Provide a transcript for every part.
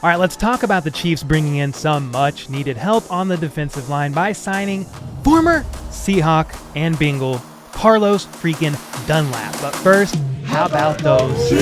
All right, let's talk about the Chiefs bringing in some much-needed help on the defensive line by signing former Seahawk and Bengal Carlos freaking Dunlap. But first, how about those?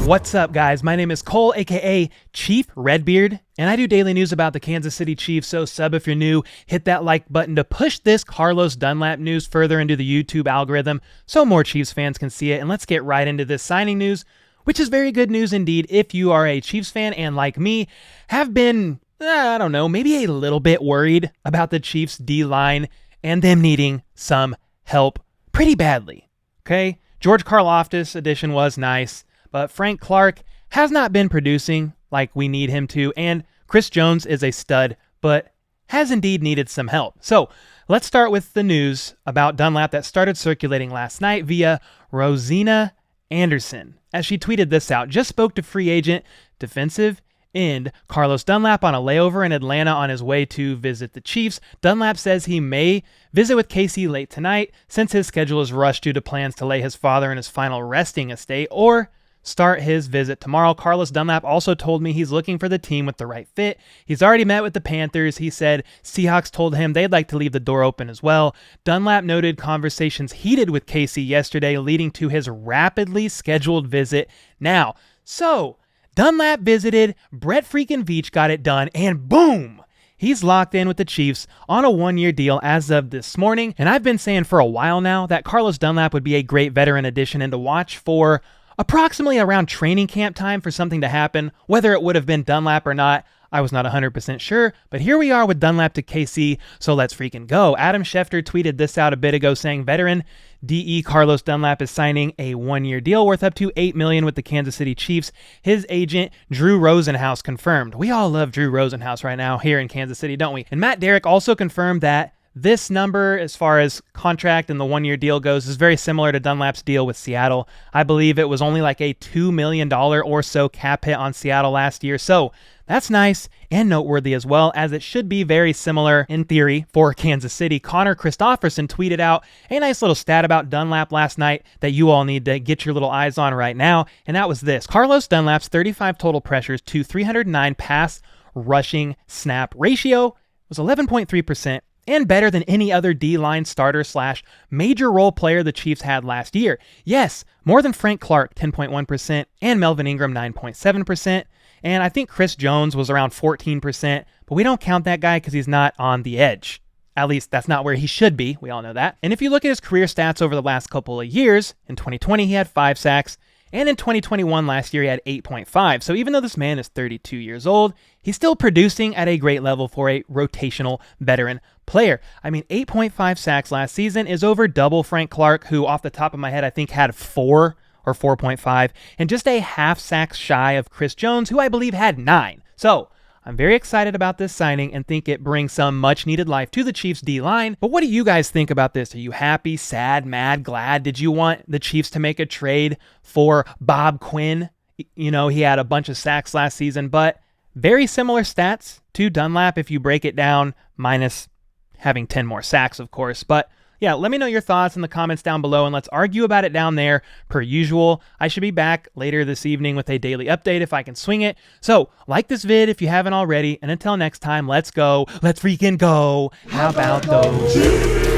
What's up, guys? My name is Cole, aka Chief Redbeard, and I do daily news about the Kansas City Chiefs, so sub if you're new, hit that like button to push this Carlos Dunlap news further into the YouTube algorithm so more Chiefs fans can see it. And let's get right into this signing news, which is very good news indeed if you are a Chiefs fan and, like me, have been, I don't know, maybe a little bit worried about the Chiefs D-line and them needing some help pretty badly, okay? George Karlaftis addition was nice, but Frank Clark has not been producing like we need him to, and Chris Jones is a stud, but has indeed needed some help. So let's start with the news about Dunlap that started circulating last night via Rosina Anderson, as she tweeted this out. Just spoke to free agent defensive end Carlos Dunlap on a layover in Atlanta on his way to visit the Chiefs. Dunlap says he may visit with KC late tonight since his schedule is rushed due to plans to lay his father in his final resting estate or start his visit tomorrow. Carlos Dunlap also told me he's looking for the team with the right fit. He's already met with the Panthers. He said Seahawks told him they'd like to leave the door open as well. Dunlap noted conversations heated with KC yesterday, leading to his rapidly scheduled visit now. So Dunlap visited, Brett freaking Veach got it done, and boom! He's locked in with the Chiefs on a one-year deal as of this morning. And I've been saying for a while now that Carlos Dunlap would be a great veteran addition and to watch for approximately around training camp time for something to happen. Whether it would have been Dunlap or not, I was not 100% sure, but here we are with Dunlap to KC, so let's freaking go. Adam Schefter tweeted this out a bit ago saying veteran DE Carlos Dunlap is signing a one-year deal worth up to $8 million with the Kansas City Chiefs. His agent, Drew Rosenhaus, confirmed. We all love Drew Rosenhaus right now here in Kansas City, don't we? And Matt Derrick also confirmed that this number, as far as contract and the one-year deal goes, is very similar to Dunlap's deal with Seattle. I believe it was only like a $2 million or so cap hit on Seattle last year. So that's nice and noteworthy as well, as it should be very similar in theory for Kansas City. Connor Christopherson tweeted out a nice little stat about Dunlap last night that you all need to get your little eyes on right now, and that was this. Carlos Dunlap's 35 total pressures to 309 pass rushing snap ratio was 11.3%. and better than any other D-line starter / major role player the Chiefs had last year. Yes, more than Frank Clark, 10.1%, and Melvin Ingram, 9.7%, and I think Chris Jones was around 14%, but we don't count that guy because he's not on the edge. At least that's not where he should be, we all know that. And if you look at his career stats over the last couple of years, in 2020 he had 5 sacks, and in 2021 last year he had 8.5. So even though this man is 32 years old, he's still producing at a great level for a rotational veteran player. I mean, 8.5 sacks last season is over double Frank Clark, who off the top of my head I think had 4 or 4.5, and just a half sack shy of Chris Jones, who I believe had 9. So I'm very excited about this signing and think it brings some much needed life to the Chiefs D-line. But what do you guys think about this? Are you happy, sad, mad, glad? Did you want the Chiefs to make a trade for Bob Quinn? You know, he had a bunch of sacks last season, but very similar stats to Dunlap if you break it down, minus having 10 more sacks, of course. But yeah, let me know your thoughts in the comments down below, and let's argue about it down there per usual. I should be back later this evening with a daily update if I can swing it. So like this vid if you haven't already, and until next time, let's go. Let's freaking go. How about those?